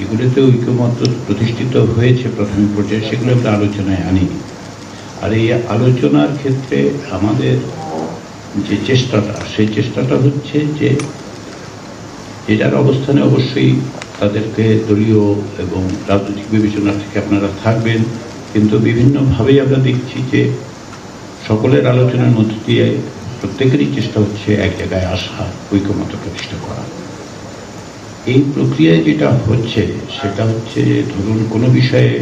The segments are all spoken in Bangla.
যেগুলোতে ঐক্যমত্য প্রতিষ্ঠিত হয়েছে প্রাথমিক পর্যায়ে, সেগুলো আমরা আলোচনায় আনিনি। আর এই আলোচনার ক্ষেত্রে আমাদের যে চেষ্টাটা, সেই চেষ্টাটা হচ্ছে যে এটার অবস্থানে অবশ্যই তাদেরকে দলীয় এবং রাজনৈতিক বিবেচনা থেকে আপনারা থাকবেন, কিন্তু বিভিন্নভাবেই আমরা দেখছি যে সকলের আলোচনার মধ্য দিয়ে প্রত্যেকেরই চেষ্টা হচ্ছে এক জায়গায় আসা, ঐক্যমত্য প্রতিষ্ঠা করা। এই প্রক্রিয়ায় যেটা হচ্ছে সেটা হচ্ছে, ধরুন কোনো বিষয়ে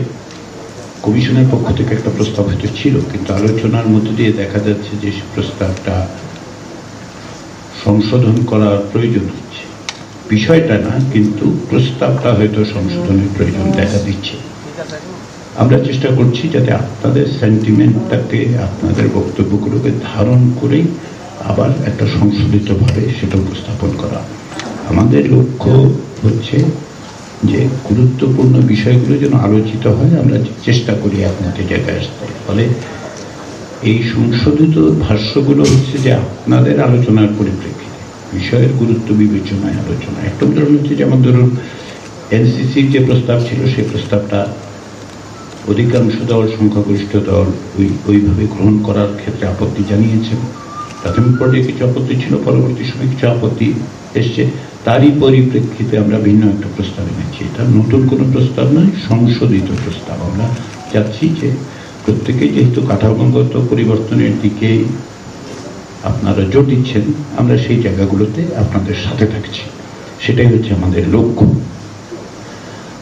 কমিশনের পক্ষ থেকে একটা প্রস্তাব হয়তো ছিল, কিন্তু আলোচনার মধ্য দিয়ে দেখা যাচ্ছে যে সে প্রস্তাবটা সংশোধন করার প্রয়োজন হচ্ছে। বিষয়টা না, কিন্তু প্রস্তাবটা হয়তো সংশোধনের প্রয়োজন দেখা দিচ্ছে। আমরা চেষ্টা করছি যাতে আপনাদের সেন্টিমেন্টটাকে, আপনাদের বক্তব্যগুলোকে ধারণ করেই আবার একটা সংশোধিতভাবে সেটা উপস্থাপন করা। আমাদের লক্ষ্য হচ্ছে যে গুরুত্বপূর্ণ বিষয়গুলো যেন আলোচিত হয়, আমরা চেষ্টা করি একমতের জায়গায় আসতে। ফলে এই সংশোধিত ভাষ্যগুলো হচ্ছে যে আপনাদের আলোচনার পরিপ্রেক্ষিতে বিষয়ের গুরুত্ব বিবেচনায় আলোচনা। একটা উদাহরণ হচ্ছে, যেমন ধরুন এনসিসির যে প্রস্তাব ছিল, সেই প্রস্তাবটা অধিকাংশ দল, সংখ্যাগরিষ্ঠ দল ওইভাবে গ্রহণ করার ক্ষেত্রে আপত্তি জানিয়েছেন। প্রাথমিক পর্যায়ে কিছু আপত্তি ছিল, পরবর্তী সময় কিছু আপত্তি এসছে। তারই পরিপ্রেক্ষিতে আমরা ভিন্ন একটা প্রস্তাব এনেছি। এটা নতুন কোনো প্রস্তাব নয়, সংশোধিত প্রস্তাব। আমরা চাচ্ছি যে প্রত্যেকেই যেহেতু কাঠামোগত পরিবর্তনের দিকে আপনারা জোর দিচ্ছেন, আমরা সেই জায়গাগুলোতে আপনাদের সাথে থাকছি, সেটাই হচ্ছে আমাদের লক্ষ্য।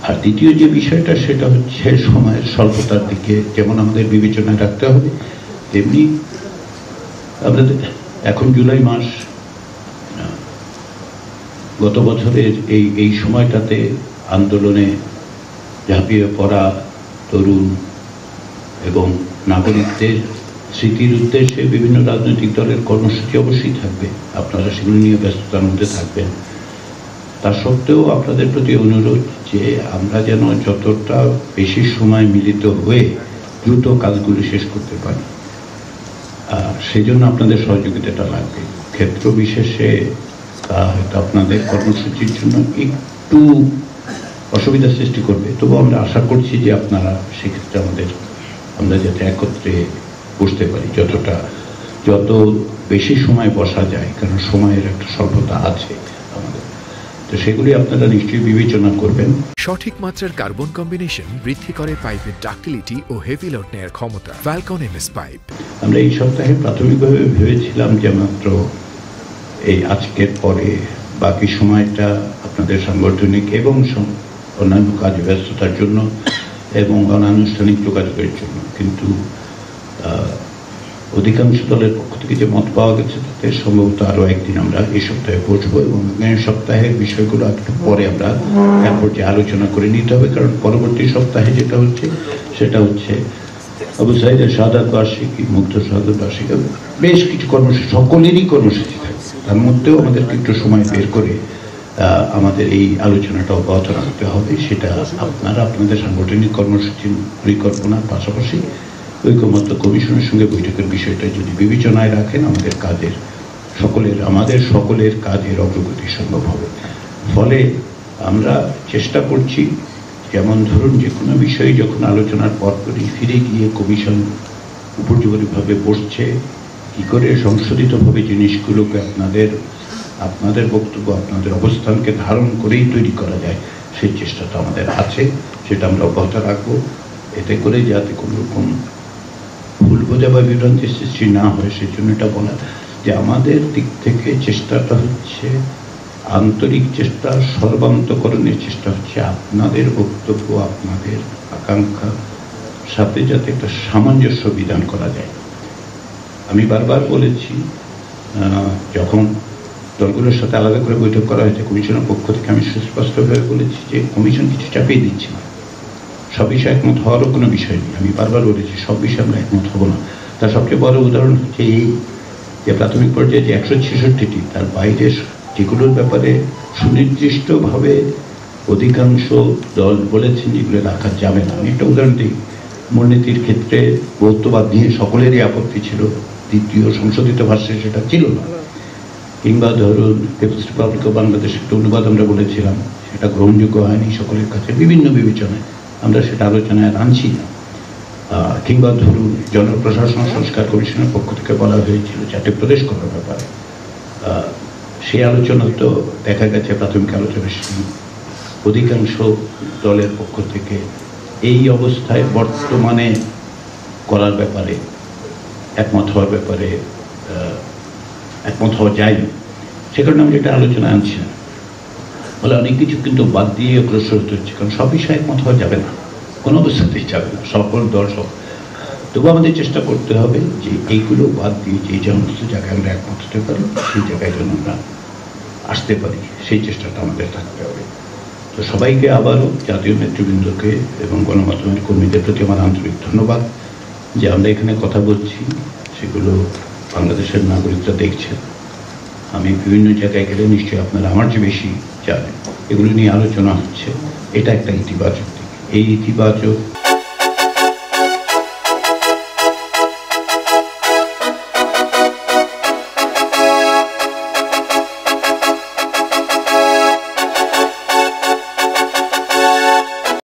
আর দ্বিতীয় যে বিষয়টা, সেটা হচ্ছে সময়ের স্বল্পতার দিকে যেমন আমাদের বিবেচনায় রাখতে হবে, তেমনি আমরা এখন জুলাই মাস, গত বছরের এই সময়টাতে আন্দোলনে ঝাঁপিয়ে পড়া তরুণ এবং নাগরিকদের স্মৃতির উদ্দেশ্যে বিভিন্ন রাজনৈতিক দলের কর্মসূচি অবশ্যই থাকবে, আপনারা সেগুলো নিয়ে ব্যস্ততার মধ্যে থাকবেন। তা সত্ত্বেও আপনাদের প্রতি অনুরোধ যে আমরা যেন যতটা বেশি সময় মিলিত হয়ে দ্রুত কাজগুলি শেষ করতে পারি, সেই জন্য আপনাদের সহযোগিতাটা লাগবে। ক্ষেত্র বিশেষে তা হয়তো আপনাদের কর্মসূচির জন্য একটু অসুবিধা সৃষ্টি করবে, তবু আমরা আশা করছি যে আপনারা সেক্ষেত্রে আমরা যাতে একত্রে বসতে পারি, যত বেশি সময় বসা যায়, কারণ সময়ের একটা স্বল্পতা আছে আমাদের। তো সেগুলি আপনারা নিশ্চয়ই বিবেচনা করবেন। সঠিক মাত্রার কার্বন কম্বিনেশন বৃদ্ধি করে পাইপের ডাক্টিলিটি ও হেভি লোড নেয়ার ক্ষমতা। Falcon MS pipe. আমরা এই সপ্তাহে প্রাথমিকভাবে ভেবেছিলাম যে মাত্র এই আজকের পরে বাকি সময়টা আপনাদের সাংগঠনিক এবং অন্যান্য কাজ ব্যস্ততার জন্য এবং অনানুষ্ঠানিক যোগাযোগের জন্য, কিন্তু অধিকাংশ দলের পক্ষ থেকে যে মত পাওয়া গেছে তাতে সম্ভবত আরও একদিন আমরা এই সপ্তাহে পৌঁছবো, এবং এই সপ্তাহের বিষয়গুলো একটু পরে আমরা এক পর্যায়ে আলোচনা করে নিতে হবে। কারণ পরবর্তী সপ্তাহে যেটা হচ্ছে সেটা হচ্ছে আবু সাঈদের শাহাদাত বার্ষিকী, মুগ্ধ শাহাদাত বার্ষিকী, বেশ কিছু কর্মসূচি, সকলেরই কর্মসূচি থাকবে। তার মধ্যেও আমাদেরকে একটু সময় বের করে আমাদের এই আলোচনাটা অব্যাহত রাখতে হবে। সেটা আপনারা আপনাদের সাংগঠনিক কর্মসূচির পরিকল্পনার পাশাপাশি ঐক্যমত্য কমিশনের সঙ্গে বৈঠকের বিষয়টা যদি বিবেচনায় রাখেন, আমাদের সকলের কাজের অগ্রগতি সম্ভব হবে। ফলে আমরা চেষ্টা করছি, যেমন ধরুন যে কোনো বিষয়ে যখন আলোচনার পরপরই ফিরে গিয়ে কমিশন উপযোগীভাবে বসছে, কী করে সংশোধিতভাবে জিনিসগুলোকে আপনাদের বক্তব্য, আপনাদের অবস্থানকে ধারণ করেই তৈরি করা যায়, সেই চেষ্টাটা আমাদের আছে, সেটা আমরা অব্যাহত রাখবো। এতে করে যাতে কোনো রকম ভুল বোঝা বা বিভ্রান্তির সৃষ্টি না হয়, সেই জন্য এটা বলা যে আমাদের দিক থেকে চেষ্টাটা হচ্ছে আন্তরিক চেষ্টা, সর্বান্তকরণের চেষ্টা হচ্ছে আপনাদের বক্তব্য, আপনাদের আকাঙ্ক্ষার সাথে যাতে একটা সামঞ্জস্য বিধান করা যায়। আমি বারবার বলেছি, যখন দলগুলোর সাথে আলাদা করে বৈঠক করা হয়েছে কমিশনের পক্ষ থেকে, আমি সুস্পষ্টভাবে বলেছি যে কমিশন কিছু চাপিয়ে দিচ্ছে না, সব বিষয়ে একমত হওয়ারও কোনো বিষয় নেই। আমি বারবার বলেছি সব বিষয়ে আমরা একমত হব না। তার সবচেয়ে বড় উদাহরণ হচ্ছে এই যে প্রাথমিক পর্যায়ে যে 166টি, তার বাইরে যেগুলোর ব্যাপারে সুনির্দিষ্টভাবে অধিকাংশ দল বলেছেন যেগুলো রাখা যাবে না। আমি একটা উদাহরণ দিই, মূলনীতির ক্ষেত্রে বহুত্ববাদ নিয়ে সকলেরই আপত্তি ছিল, দ্বিতীয় সংশোধিত ভাষ্যে সেটা ছিল না। কিংবা ধরুন পিপলস রিপাবলিক অফ বাংলাদেশ একটা অনুবাদ আমরা বলেছিলাম, সেটা গ্রহণযোগ্য হয়নি সকলের কাছে বিভিন্ন বিবেচনায়, আমরা সেটা আলোচনায় আনছি না। কিংবা ধরুন জনপ্রশাসন সংস্কার কমিশনের পক্ষ থেকে বলা হয়েছিল 4টি প্রদেশ করার ব্যাপারে, সেই আলোচনা তো দেখা গেছে প্রাথমিক আলোচনা অধিকাংশ দলের পক্ষ থেকে এই অবস্থায় বর্তমানে করার ব্যাপারে একমত হওয়ার ব্যাপারে একমত হওয়া যায়নি। সে কারণে আমি এটা আলোচনা আনছি না। বলে অনেক কিছু কিন্তু বাদ দিয়ে অগ্রসর হতে হচ্ছে, কারণ সব বিষয়ে একমত হওয়া যাবে না, কোনো অবস্থাতেই যাবে না, সকল দল সব। তবু আমাদের চেষ্টা করতে হবে যে এইগুলো বাদ দিয়ে যে সমস্ত জায়গায় আমরা একমত হতে পারি সেই জায়গায় যেন আমরা আসতে পারি, সেই চেষ্টাটা আমাদের থাকতে হবে। তো সবাইকে আবারও জাতীয় নেতৃবৃন্দকে এবং গণমাধ্যমের কর্মীদের প্রতি আমার আন্তরিক ধন্যবাদ যে আমরা এখানে কথা বলছি, সেগুলো বাংলাদেশের নাগরিকরা দেখছেন। আমি বিভিন্ন জায়গায় গেলে নিশ্চয়ই আপনারা আমার চেয়ে বেশি জানেন, এগুলো নিয়ে আলোচনা হচ্ছে, এটা একটা ইতিবাচক দিক। এই ইতিবাচক